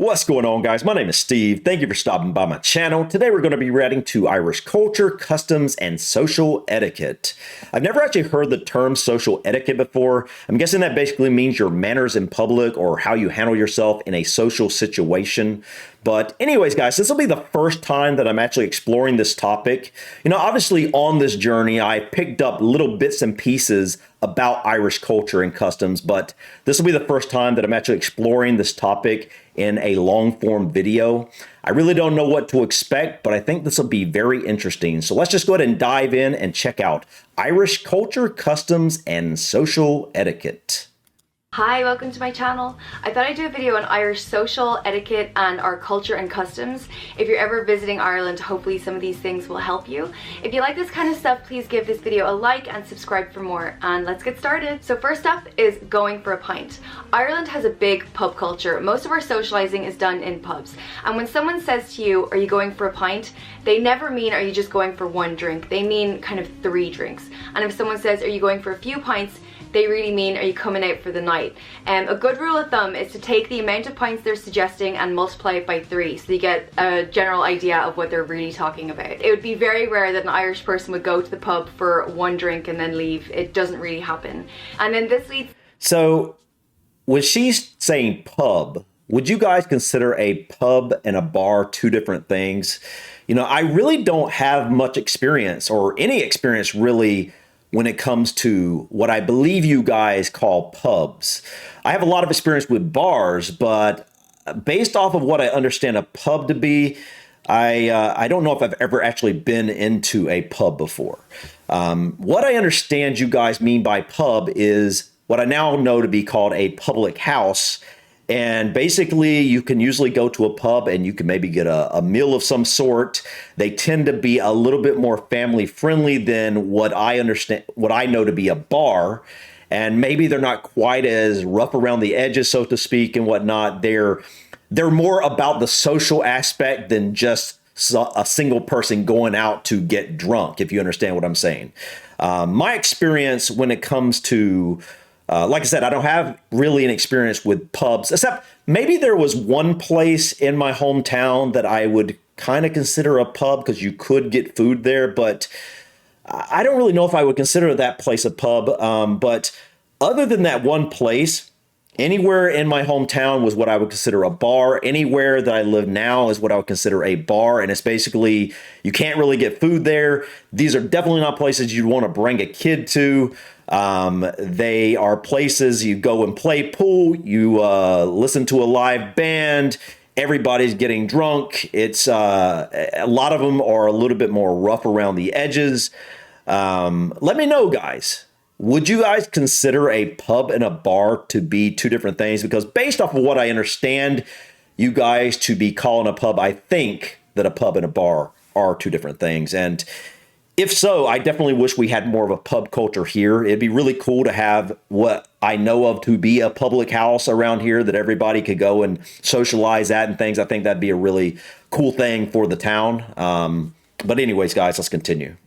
What's going on, guys? My name is Steve. Thank you for stopping by my channel. Today we're going to be reacting to Irish culture, customs, and social etiquette. I've never actually heard the term social etiquette before. I'm guessing that basically means your manners in public or how you handle yourself in a social situation. But anyways, guys, this will be the first time that I'm actually exploring this topic. Obviously on this journey, I picked up little bits and pieces about Irish culture and customs, but this will be the first time that I'm actually exploring this topic in a long form video. I really don't know what to expect, but I think this will be very interesting. So let's just go ahead and dive in and check out Irish culture, customs, and social etiquette. Hi, welcome to my channel. I thought I'd do a video on Irish social etiquette and our culture and customs. If you're ever visiting Ireland, hopefully some of these things will help you. If you like this kind of stuff, please give this video a like and subscribe for more. And let's get started. So first up is going for a pint. Ireland has a big pub culture. Most of our socializing is done in pubs. And when someone says to you, are you going for a pint? They never mean, are you just going for one drink? They mean kind of 3 drinks. And if someone says, are you going for a few pints? They really mean, are you coming out for the night? A good rule of thumb is to take the amount of pints they're suggesting and multiply it by 3, so you get a general idea of what they're really talking about. It would be very rare that an Irish person would go to the pub for 1 drink and then leave. It doesn't really happen. And then this leads... So when she's saying pub, would you guys consider a pub and a bar 2 different things? I really don't have much experience or any experience really when it comes to what I believe you guys call pubs. I have a lot of experience with bars, but based off of what I understand a pub to be, I don't know if I've ever actually been into a pub before. What I understand you guys mean by pub is what I now know to be called a public house. And basically, you can usually go to a pub and you can maybe get a meal of some sort. They tend to be a little bit more family friendly than what I know to be a bar. And maybe they're not quite as rough around the edges, so to speak, and whatnot. They're more about the social aspect than just a single person going out to get drunk, if you understand what I'm saying. My experience when it comes to like I said, I don't have really an experience with pubs, except maybe there was one place in my hometown that I would kind of consider a pub because you could get food there, but I don't really know if I would consider that place a pub. But other than that one place, anywhere in my hometown was what I would consider a bar. Anywhere that I live now is what I would consider a bar. And it's basically, you can't really get food there. These are definitely not places you'd want to bring a kid to. They are places you go and play pool, you listen to a live band, everybody's getting drunk. It's a lot of them are a little bit more rough around the edges. Let me know, guys. Would you guys consider a pub and a bar to be 2 different things? Because based off of what I understand you guys to be calling a pub, I think that a pub and a bar are 2 different things. And if so, I definitely wish we had more of a pub culture here. It'd be really cool to have what I know of to be a public house around here that everybody could go and socialize at and things. I think that'd be a really cool thing for the town. But anyways, guys, let's continue.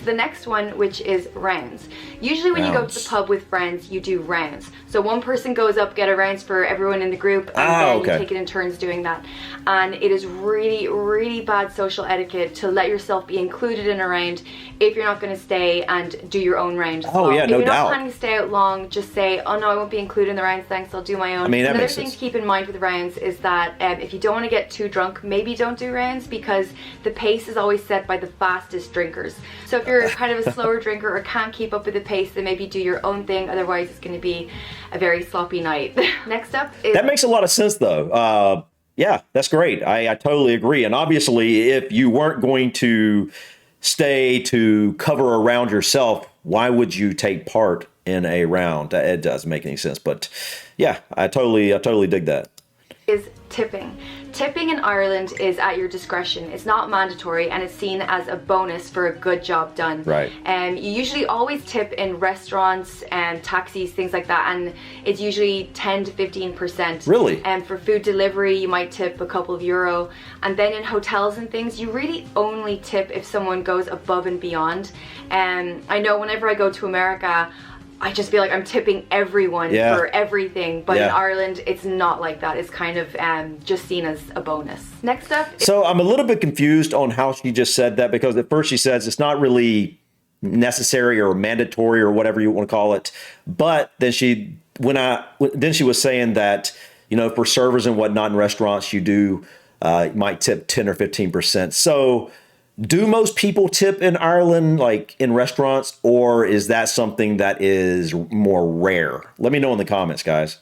The next one, which is rounds. Usually when you go to the pub with friends, you do rounds. So one person goes up, get a rounds for everyone in the group, and then you take it in turns doing that. And it is really, really bad social etiquette to let yourself be included in a round if you're not going to stay and do your own round as well. Yeah, no doubt. If you're not planning to stay out long, just say, oh no, I won't be included in the rounds, thanks, I'll do my own. Another thing to keep in mind with rounds is that if you don't want to get too drunk, maybe don't do rounds, because the pace is always set by the fastest drinkers. So if you're kind of a slower drinker or can't keep up with the pace, then maybe do your own thing. Otherwise, it's going to be a very sloppy night. Next up is... That makes a lot of sense, though. Yeah, that's great. I totally agree. And obviously, if you weren't going to stay to cover around yourself, why would you take part in a round? It doesn't make any sense. But yeah, I totally dig that. Is tipping. Tipping in Ireland is at your discretion. It's not mandatory and it's seen as a bonus for a good job done. Right. You usually always tip in restaurants and taxis, things like that, and it's usually 10 to 15%. Really? And for food delivery, you might tip a couple of euro. And then in hotels and things, you really only tip if someone goes above and beyond. I know whenever I go to America, I just feel like I'm tipping everyone Yeah. for everything. But in Yeah. Ireland, it's not like that. It's kind of just seen as a bonus. Next up, So I'm a little bit confused on how she just said that, because at first she says it's not really necessary or mandatory or whatever you want to call it. But then then she was saying that, for servers and whatnot in restaurants, you might tip 10 or 15%. So do most people tip in Ireland, like in restaurants, or is that something that is more rare? Let me know in the comments, guys.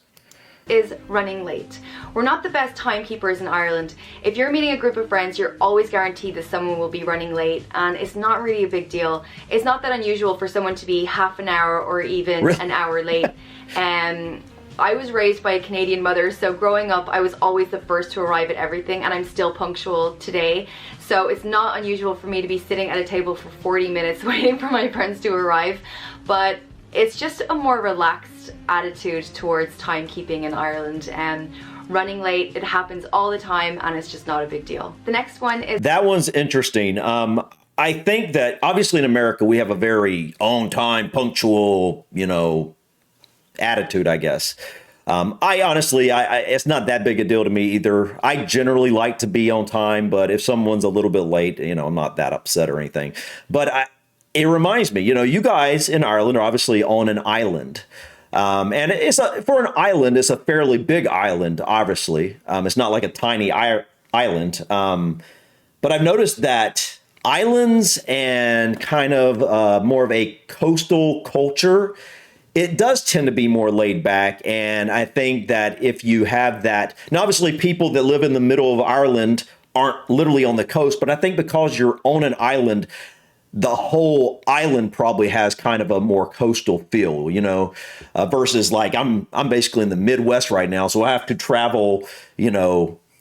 is running late. We're not the best timekeepers in Ireland. If you're meeting a group of friends, you're always guaranteed that someone will be running late, and it's not really a big deal. It's not that unusual for someone to be half an hour or even Really? an hour late. I was raised by a Canadian mother, so growing up I was always the first to arrive at everything, and I'm still punctual today. So it's not unusual for me to be sitting at a table for 40 minutes waiting for my friends to arrive, but it's just a more relaxed attitude towards timekeeping in Ireland. And running late, it happens all the time, and it's just not a big deal. The next one is... That one's interesting. I think that obviously in America we have a very on time, punctual, attitude, I guess. I honestly, it's not that big a deal to me either. I generally like to be on time, but if someone's a little bit late, I'm not that upset or anything. But it reminds me, you guys in Ireland are obviously on an island. And for an island, it's a fairly big island, obviously. It's not like a tiny island. But I've noticed that islands and kind of more of a coastal culture, it does tend to be more laid back. And I think that if you have that, now obviously people that live in the middle of Ireland aren't literally on the coast, but I think because you're on an island, the whole island probably has kind of a more coastal feel, versus like I'm basically in the Midwest right now. So I have to travel, what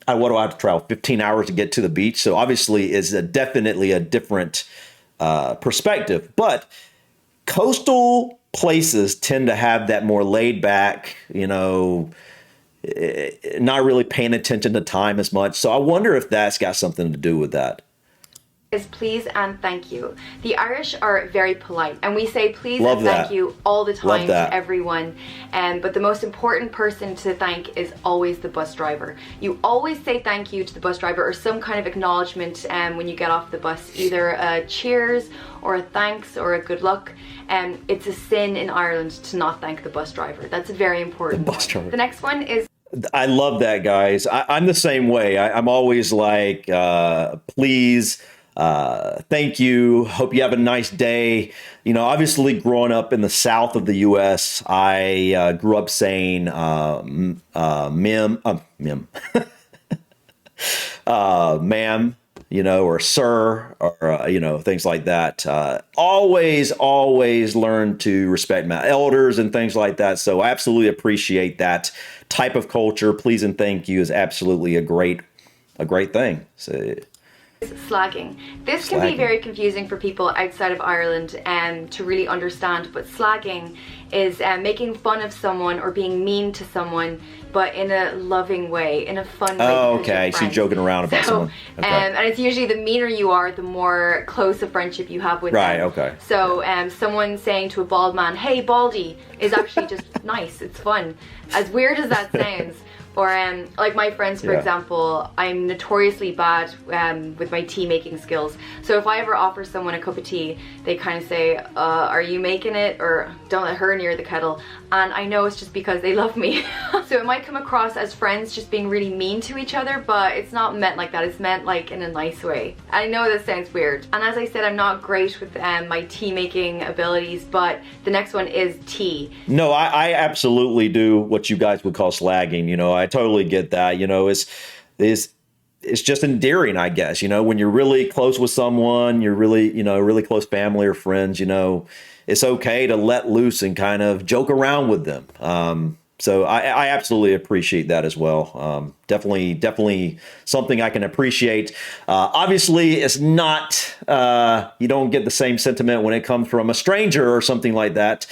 do I have to travel? 15 hours to get to the beach. So obviously it's definitely a different perspective, but coastal places tend to have that more laid back, not really paying attention to time as much. So I wonder if that's got something to do with that. Is please and thank you. The Irish are very polite, and we say please Love and thank that. you all the Love time that. to everyone. But the most important person to thank is always the bus driver. You always say thank you to the bus driver or some kind of acknowledgement when you get off the bus, either a cheers or a thanks or a good luck. It's a sin in Ireland to not thank the bus driver. That's very important. The bus driver. The next one is... I love that, guys. I'm the same way. I'm always like, please, thank you. Hope you have a nice day. Obviously growing up in the South of the U.S., I grew up saying ma'am, or sir, or, things like that. Always learn to respect my elders and things like that. So I absolutely appreciate that type of culture. Please and thank you is absolutely a great thing. So, slagging. This can be very confusing for people outside of Ireland to really understand, but slagging is making fun of someone or being mean to someone, but in a loving way, in a fun way. Oh, okay. So you're joking around about someone. Okay. And it's usually the meaner you are, the more close a friendship you have with them. Right, okay. So someone saying to a bald man, hey, baldy, is actually just nice. It's fun. As weird as that sounds. Or like my friends, for example, I'm notoriously bad with my tea making skills. So if I ever offer someone a cup of tea, they kind of say, are you making it? Or don't let her near the kettle. And I know it's just because they love me. So it might come across as friends just being really mean to each other, but it's not meant like that. It's meant like in a nice way. I know that sounds weird. And as I said, I'm not great with my tea making abilities, but the next one is tea. No, I absolutely do what you guys would call slagging. I totally get that. It's just endearing, I guess. When you're really close with someone, you're really, really close family or friends, it's okay to let loose and kind of joke around with them. So I absolutely appreciate that as well. Definitely something I can appreciate. Obviously, it's not, you don't get the same sentiment when it comes from a stranger or something like that.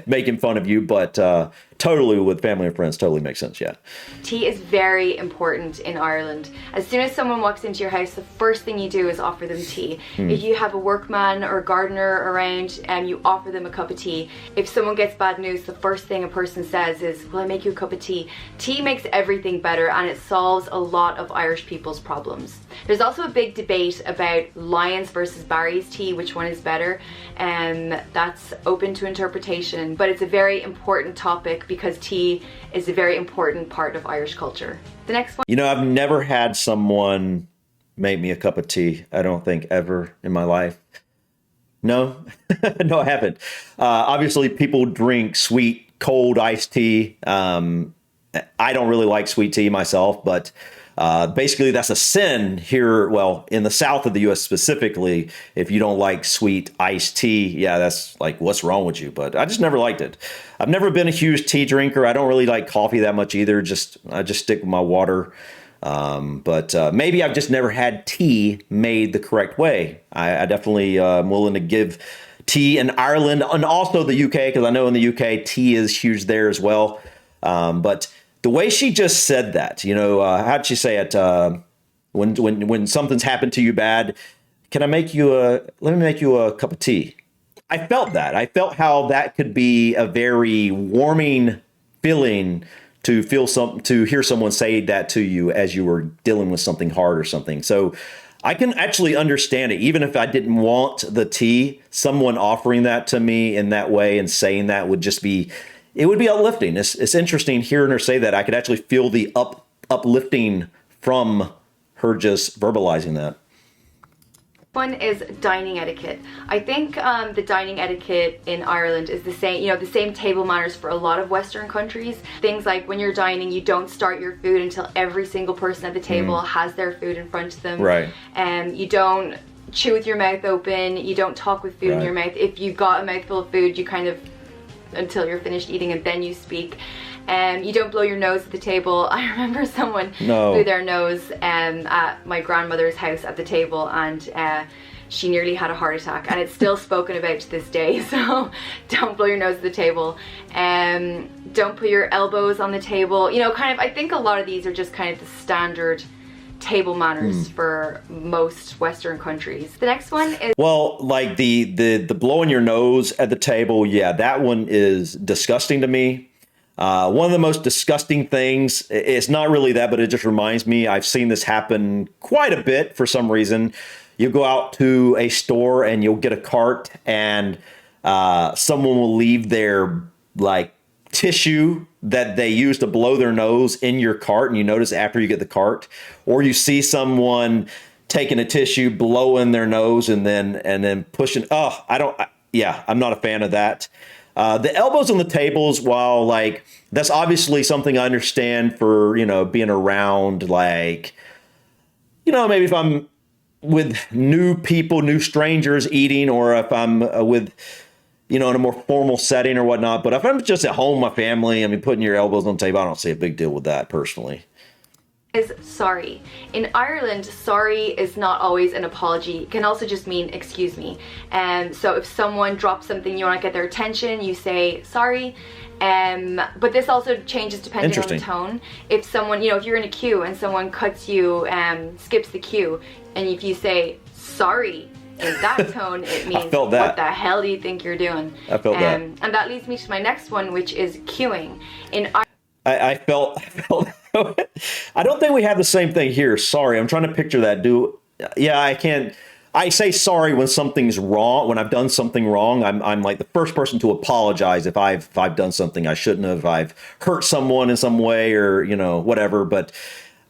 making fun of you, but totally with family and friends, totally makes sense. Yeah. Tea is very important in Ireland. As soon as someone walks into your house, the first thing you do is offer them tea. If you have a workman or a gardener around, you offer them a cup of tea. If someone gets bad news, the first thing a person says is, will I make you a cup of tea? Tea makes everything better, and it solves a lot of Irish people's problems. There's also a big debate about Lyons versus Barry's tea, which one is better, and that's open to interpretation, but it's a very important topic because tea is a very important part of Irish culture. The next one. You know, I've never had someone make me a cup of tea. I don't think ever in my life. No, no, I haven't. Obviously, people drink sweet, cold iced tea. I don't really like sweet tea myself, but basically that's a sin here. Well, in the south of the U.S. specifically, if you don't like sweet iced tea, yeah, that's like, what's wrong with you? But I just never liked it. I've never been a huge tea drinker. I don't really like coffee that much either. I just stick with my water. But maybe I've just never had tea made the correct way. I definitely am willing to give tea in Ireland and also the UK, because I know in the UK tea is huge there as well. But the way she just said that, you know, how'd she say it? When something's happened to you bad, let me make you a cup of tea. I felt that. I felt how that could be a very warming feeling to hear someone say that to you as you were dealing with something hard or something. So I can actually understand it. Even if I didn't want the tea, someone offering that to me in that way and saying that would be uplifting. It's interesting hearing her say that. I could actually feel the uplifting from her just verbalizing that. One is dining etiquette. I think the dining etiquette in Ireland is the same, the same table manners for a lot of Western countries. Things like when you're dining, you don't start your food until every single person at the table has their food in front of them. Right. You don't chew with your mouth open. You don't talk with food in your mouth. If you've got a mouthful of food, you kind of, until you're finished eating, and then you speak. You don't blow your nose at the table. I remember someone blew their nose at my grandmother's house at the table, and she nearly had a heart attack, and it's still spoken about to this day. So don't blow your nose at the table. Don't put your elbows on the table. I think a lot of these are just kind of the standard table manners for most Western countries. The next one is, well, like the blowing your nose at the table. Yeah, that one is disgusting to me. One of the most disgusting things, it's not really that, but it just reminds me, I've seen this happen quite a bit for some reason. You go out to a store and you'll get a cart, and someone will leave their like tissue that they use to blow their nose in your cart, and you notice after you get the cart, or you see someone taking a tissue, blowing their nose, and then pushing. I'm not a fan of that. The elbows on the tables, while like that's obviously something I understand for, being around, like, maybe if I'm with new people, new strangers eating, or if I'm with, in a more formal setting or whatnot. But if I'm just at home, my family, putting your elbows on the table, I don't see a big deal with that personally. Is sorry. In Ireland, sorry is not always an apology. It can also just mean excuse me. So if someone drops something, you want to get their attention, you say sorry. But this also changes depending on the tone. If someone, if you're in a queue and someone cuts you, skips the queue, and if you say sorry in that tone, it means what the hell do you think you're doing? I felt that. And that leads me to my next one, which is queuing. I felt I don't think we have the same thing here. Sorry, I'm trying to picture that. I can't. I say sorry when something's wrong. When I've done something wrong, I'm like the first person to apologize if I've done something I shouldn't have. If I've hurt someone in some way, or whatever. But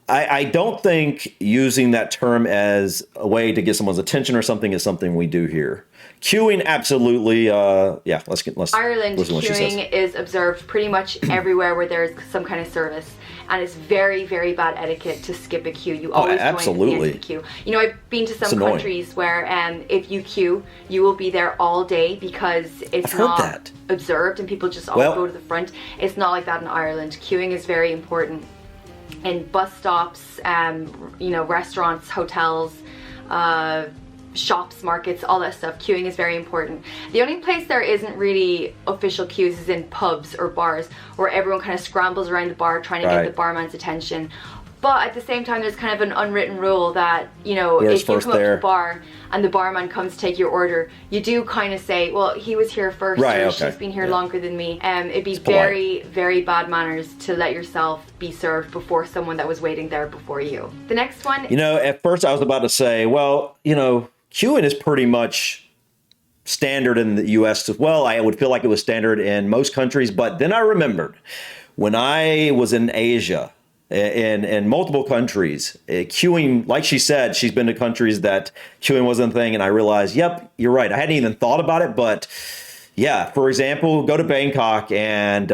I don't think using that term as a way to get someone's attention or something is something we do here. Queuing, absolutely. Let's Ireland, queuing is observed pretty much everywhere where there's some kind of service, and it's very, very bad etiquette to skip a queue. You always join at the end of the queue. I've been to some countries where if you queue, you will be there all day because it's not observed, and people just all go to the front. It's not like that in Ireland. Queuing is very important in bus stops, restaurants, hotels, shops, markets, all that stuff. Queuing is very important. The only place there isn't really official queues is in pubs or bars, where everyone kind of scrambles around the bar trying to get the barman's attention. But at the same time, there's kind of an unwritten rule that, you know, if you come up to the bar and the barman comes to take your order, you do kind of say, well, he was here first, or she's been here longer than me. It'd be very, very bad manners to let yourself be served before someone that was waiting there before you. The next one. You know, at first I was about to say, well, you know, queuing is pretty much standard in the US as well. I would feel like it was standard in most countries. But then I remembered when I was in Asia, in multiple countries, queuing, like she said, she's been to countries that queuing wasn't a thing. And I realized, yep, you're right. I hadn't even thought about it. But yeah, for example, go to Bangkok and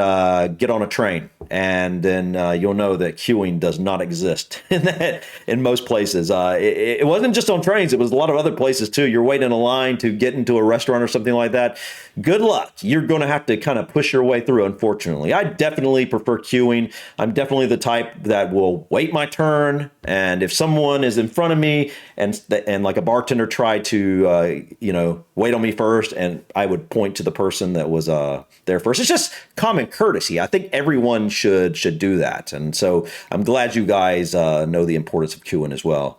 get on a train. And then you'll know that queuing does not exist in most places. It wasn't just on trains. It was a lot of other places, too. You're waiting in a line to get into a restaurant or something like that. Good luck. You're going to have to kind of push your way through, unfortunately. I definitely prefer queuing. I'm definitely the type that will wait my turn. And if someone is in front of me and like a bartender tried to, wait on me first, and I would point to the person that was there first. It's just common courtesy. I think everyone should do that. And so I'm glad you guys know the importance of queuing as well.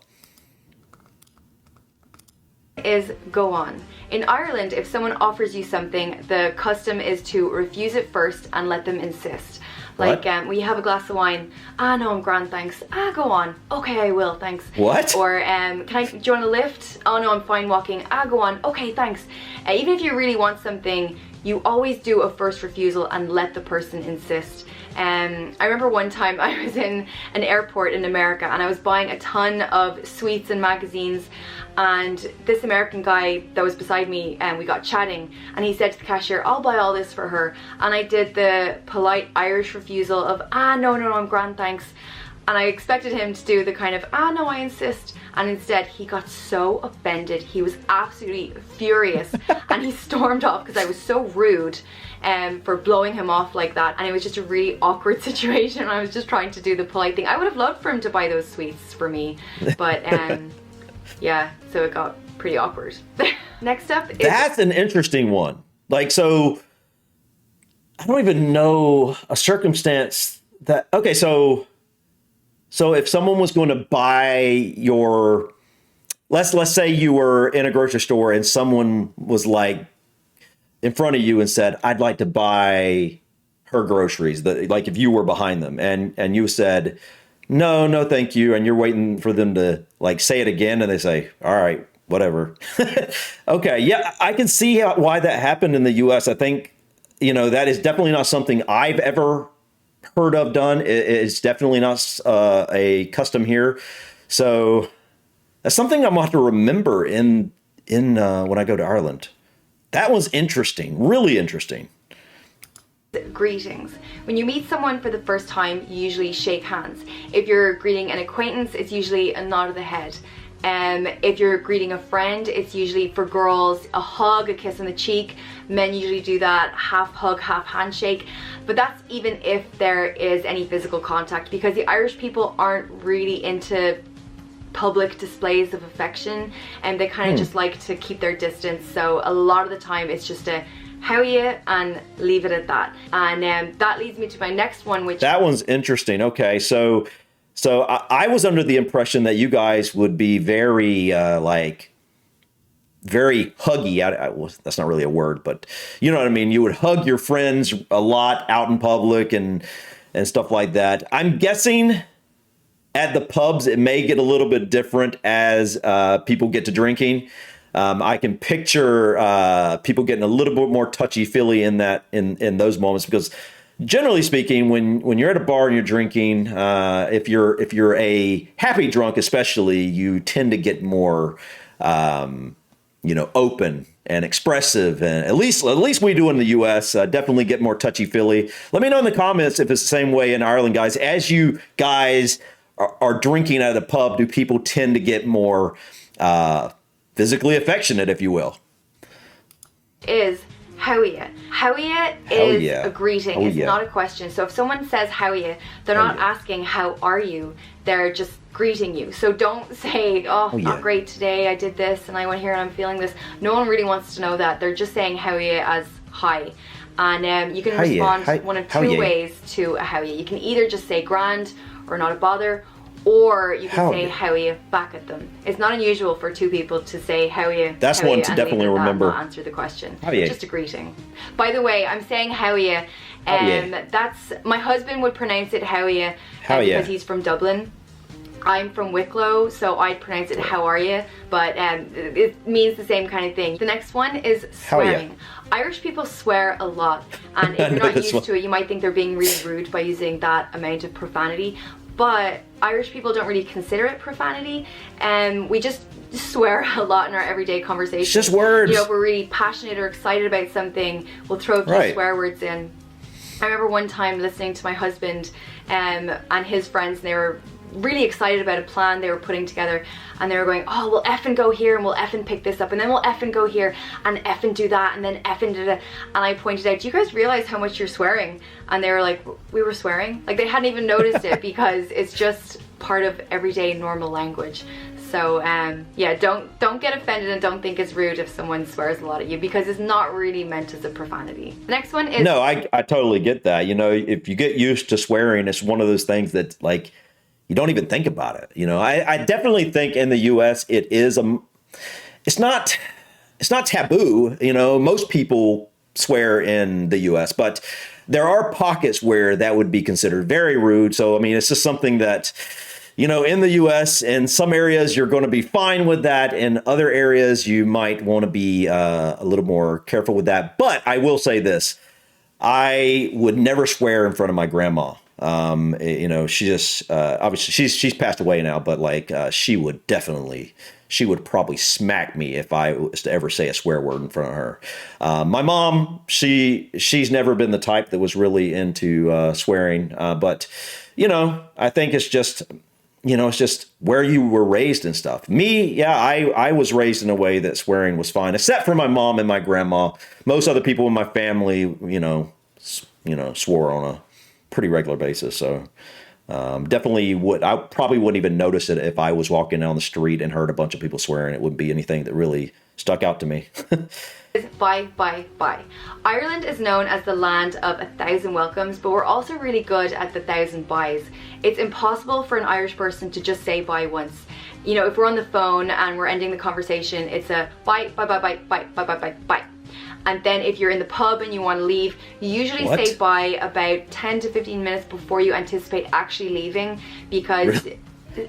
Is go on. In Ireland, if someone offers you something, the custom is to refuse it first and let them insist. Like, will you have a glass of wine? Ah, no, I'm grand, thanks. Ah, go on. Okay, I will, thanks. What? Or, do you want a lift? Oh, no, I'm fine walking. Ah, go on. Okay, thanks. Even if you really want something, you always do a first refusal and let the person insist. I remember one time I was in an airport in America and I was buying a ton of sweets and magazines, and this American guy that was beside me, and we got chatting, and he said to the cashier, I'll buy all this for her. And I did the polite Irish refusal of, ah, no, I'm grand, thanks. And I expected him to do the kind of, ah, no, I insist. And instead, he got so offended. He was absolutely furious. And he stormed off because I was so rude for blowing him off like that. And it was just a really awkward situation. I was just trying to do the polite thing. I would have loved for him to buy those sweets for me. But yeah, so it got pretty awkward. Next up is... That's an interesting one. Like, so I don't even know a circumstance that... Okay, so if someone was going to buy your, let's say you were in a grocery store and someone was like in front of you and said, I'd like to buy her groceries, like if you were behind them and you said, no, thank you. And you're waiting for them to like say it again. And they say, all right, whatever. Okay. Yeah. I can see why that happened in the US. I think, that is definitely not something I've ever heard of done. It's definitely not a custom here. So that's something I'm going to have to remember in when I go to Ireland. That was interesting, really interesting. Greetings. When you meet someone for the first time, you usually shake hands. If you're greeting an acquaintance, it's usually a nod of the head. If you're greeting a friend, it's usually for girls a hug, a kiss on the cheek. Men usually do that half hug, half handshake. But that's even if there is any physical contact, because the Irish people aren't really into public displays of affection, and they kind of just like to keep their distance. So a lot of the time it's just a how are you and leave it at that. And that leads me to my next one, which... That one's interesting. Okay, so I was under the impression that you guys would be very very huggy. That's not really a word, but you know what I mean. You would hug your friends a lot out in public and stuff like that. I'm guessing at the pubs it may get a little bit different as people get to drinking. I can picture people getting a little bit more touchy-feely in those moments, because generally speaking, when you're at a bar and you're drinking, if you're a happy drunk especially, you tend to get more open and expressive, and at least we do in the U.S. Definitely get more touchy-feely. Let me know in the comments if it's the same way in Ireland, guys. As you guys are drinking at a pub, do people tend to get more physically affectionate, if you will? Is How are you? How are you Hell is yeah. a greeting. Oh It's yeah. not a question. So if someone says how are you, they're Hell not yeah. asking how are you. They're just greeting you. So don't say, oh, Oh not yeah. great today. I did this and I went here and I'm feeling this. No one really wants to know that. They're just saying how are you as hi. And you can How ya? respond one of How two ya? ways to a how are you. You can either just say grand or not a bother, or you can How say ya? how are you back at them. It's not unusual for two people to say how are you, That's how are one you, to and leave definitely it at that and remember. not answer the question. How ya? Just a greeting. By the way, I'm saying how are you. How ya? That's my husband would pronounce it how are you How ya? because he's from Dublin. I'm from Wicklow, so I'd pronounce it how are you, but it means the same kind of thing. The next one is How ya? swearing. Irish people swear a lot, and if I you're know not this used one. to it, you might think they're being really rude by using that amount of profanity, but Irish people don't really consider it profanity, and we just swear a lot in our everyday conversations. It's just words. You know, if we're really passionate or excited about something, we'll throw a few Right. swear words in. I remember one time listening to my husband and his friends, and they were really excited about a plan they were putting together, and they were going, oh, we'll effing go here and we'll effing pick this up, and then we'll effing go here and effing do that, and then effing da da. And I pointed out, do you guys realize how much you're swearing? And they were like, we were swearing? Like they hadn't even noticed it because it's just part of everyday normal language. So yeah, don't get offended and don't think it's rude if someone swears a lot at you, because it's not really meant as a profanity. The next one is No, I totally get that. You know, if you get used to swearing, it's one of those things that like you don't even think about it. You know, I definitely think in the U.S. It's not taboo. You know, most people swear in the U.S., but there are pockets where that would be considered very rude. So I mean, it's just something that, you know, in the US, in some areas, you're going to be fine with that. In other areas, you might want to be a little more careful with that. But I will say this. I would never swear in front of my grandma. You know, she just, obviously she's passed away now, but like, she would probably smack me if I was to ever say a swear word in front of her. My mom, she's never been the type that was really into, swearing. But, you know, I think it's just, you know, it's just where you were raised and stuff. Me, yeah, I was raised in a way that swearing was fine, except for my mom and my grandma. Most other people in my family, swore on a pretty regular basis. So definitely I probably wouldn't even notice it if I was walking down the street and heard a bunch of people swearing. It wouldn't be anything that really stuck out to me. bye, bye, bye. Ireland is known as the land of 1,000 welcomes, but we're also really good at the 1,000 byes. It's impossible for an Irish person to just say bye once. You know, if we're on the phone and we're ending the conversation, it's a bye, bye, bye, bye, bye, bye, bye, bye, bye. And then if you're in the pub and you want to leave, you usually What? say bye about 10 to 15 minutes before you anticipate actually leaving, because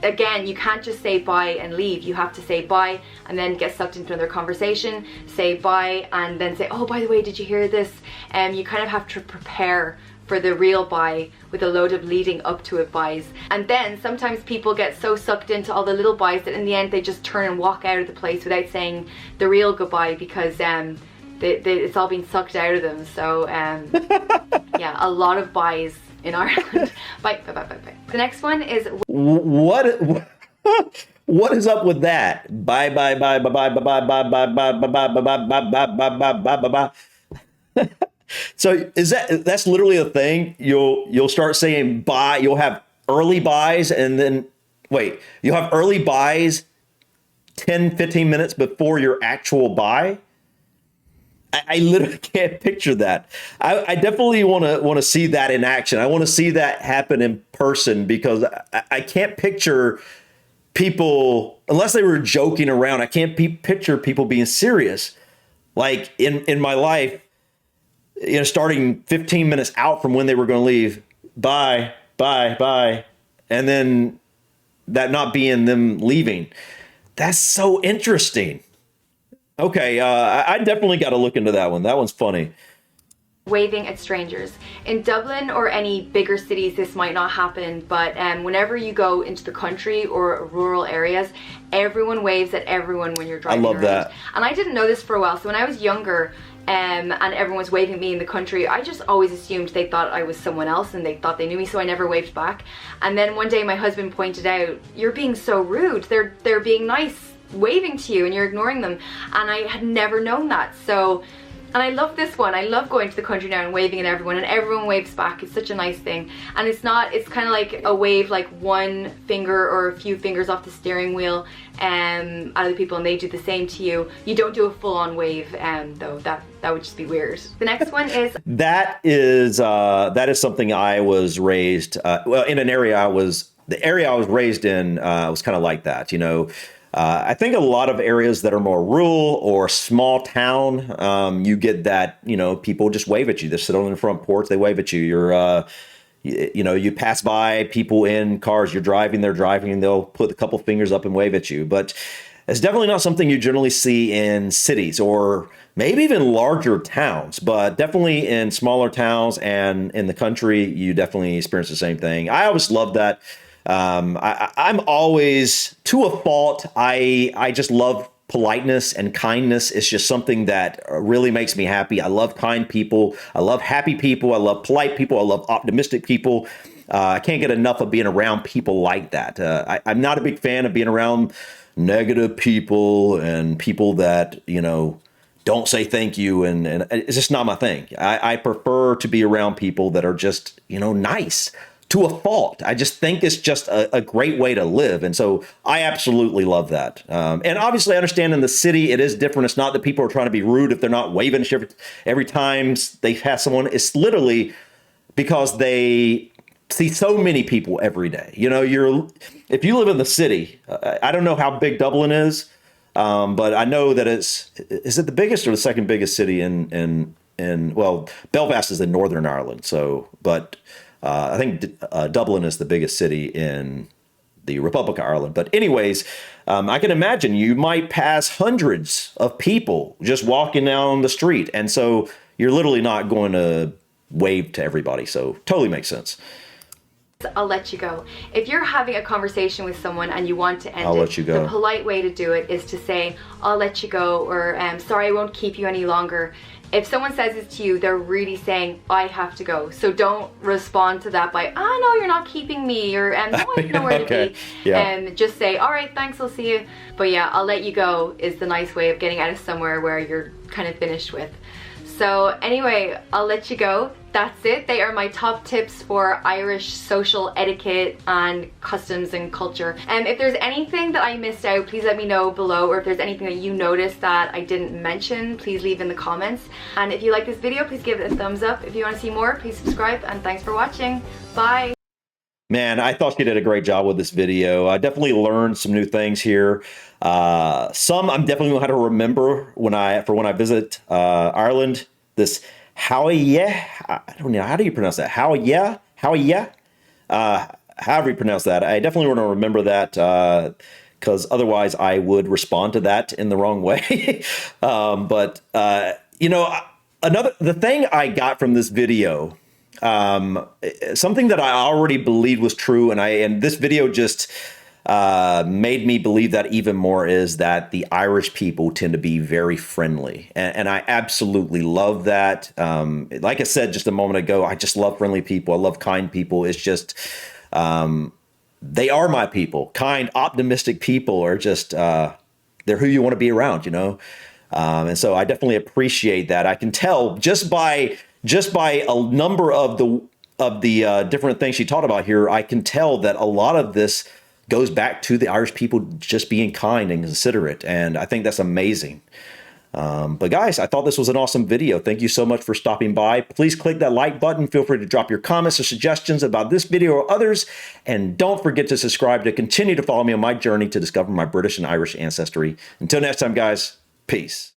again, you can't just say bye and leave. You have to say bye and then get sucked into another conversation, say bye, and then say, oh, by the way, did you hear this? And you kind of have to prepare for the real bye with a load of leading up to it byes. And then sometimes people get so sucked into all the little byes that in the end they just turn and walk out of the place without saying the real goodbye, because it's all been sucked out of them. So yeah, a lot of byes in Ireland. Bye, bye, bye, bye, bye. The next one is What is up with that? Bye bye bye bye bye bye bye bye bye bye bye bye bye bye bye bye bye bye. So that's literally a thing? You'll start saying bye. You'll have early buys, and then wait, you'll have early buys 10, 15 minutes before your actual buy. I literally can't picture that. I definitely want to see that in action. I want to see that happen in person, because I can't picture people, unless they were joking around, I can't picture people being serious. Like in my life, you know, starting 15 minutes out from when they were going to leave, bye, bye, bye. And then that not being them leaving. That's so interesting. Okay, I definitely got to look into that one. That one's funny. waving at strangers. In Dublin or any bigger cities this might not happen, but whenever you go into the country or rural areas, everyone waves at everyone when you're driving around. that. And I didn't know this for a while, so when I was younger and everyone was waving at me in the country, I just always assumed they thought I was someone else and they thought they knew me, so I never waved back. And then one day my husband pointed out, "You're being so rude, they're being nice, waving to you and you're ignoring them." And I had never known that. So And I love this one. I love going to the country now and waving at everyone, and everyone waves back. It's such a nice thing. And it's kind of like a wave, like one finger or a few fingers off the steering wheel at other people, and they do the same to you. You don't do a full-on wave, though. That would just be weird. The next one is that is something I was raised well in an area the area I was raised in was kind of like that, you know. I think a lot of areas that are more rural or small town, you get that, you know, people just wave at you. They sit on the front porch, they wave at you. You pass by people in cars, you're driving, they're driving, and they'll put a couple fingers up and wave at you. But it's definitely not something you generally see in cities or maybe even larger towns, but definitely in smaller towns and in the country, you definitely experience the same thing. I always love that. I'm always, to a fault, I just love politeness and kindness. It's just something that really makes me happy. I love kind people. I love happy people. I love polite people. I love optimistic people. I can't get enough of being around people like that. I'm not a big fan of being around negative people and people that, you know, don't say thank you. And it's just not my thing. I prefer to be around people that are just, you know, nice. To a fault. I just think it's just a great way to live. And so I absolutely love that. And obviously I understand in the city, it is different. It's not that people are trying to be rude if they're not waving every time they pass someone. It's literally because they see so many people every day. You know, if you live in the city, I don't know how big Dublin is, but I know that is it the biggest or the second biggest city well, Belfast is in Northern Ireland. So, but I think Dublin is the biggest city in the Republic of Ireland. But anyways, I can imagine you might pass hundreds of people just walking down the street. And so you're literally not going to wave to everybody. So totally makes sense. I'll let you go. If you're having a conversation with someone and you want to end I'll it, let you go. The polite way to do it is to say, I'll let you go, or sorry, I won't keep you any longer. If someone says this to you, they're really saying, I have to go. So don't respond to that by, no, you're not keeping me, or no, I have nowhere okay. to be. Yeah. Just say, all right, thanks, I'll see you. But yeah, I'll let you go is the nice way of getting out of somewhere where you're kind of finished with. So anyway, I'll let you go. That's it. They are my top tips for Irish social etiquette and customs and culture. And if there's anything that I missed out, please let me know below, or if there's anything that you noticed that I didn't mention, please leave in the comments. And if you like this video, please give it a thumbs up. If you want to see more, please subscribe, and thanks for watching. Bye. Man, I thought she did a great job with this video. I definitely learned some new things here. Some I'm definitely going to have to remember when I visit Ireland. This how yeah, I don't know, how do you pronounce that? How yeah, however you pronounce that. I definitely want to remember that because otherwise I would respond to that in the wrong way. You know, the thing I got from this video, something that I already believed was true, and this video just made me believe that even more, is that the Irish people tend to be very friendly. And I absolutely love that. Like I said just a moment ago, I just love friendly people. I love kind people. It's just, they are my people. Kind, optimistic people are just, they're who you want to be around, you know? And so I definitely appreciate that. I can tell just by a number of the different things she taught about here, I can tell that a lot of this goes back to the Irish people just being kind and considerate. And I think that's amazing. But guys, I thought this was an awesome video. Thank you so much for stopping by. Please click that like button. Feel free to drop your comments or suggestions about this video or others. And don't forget to subscribe to continue to follow me on my journey to discover my British and Irish ancestry. Until next time, guys, peace.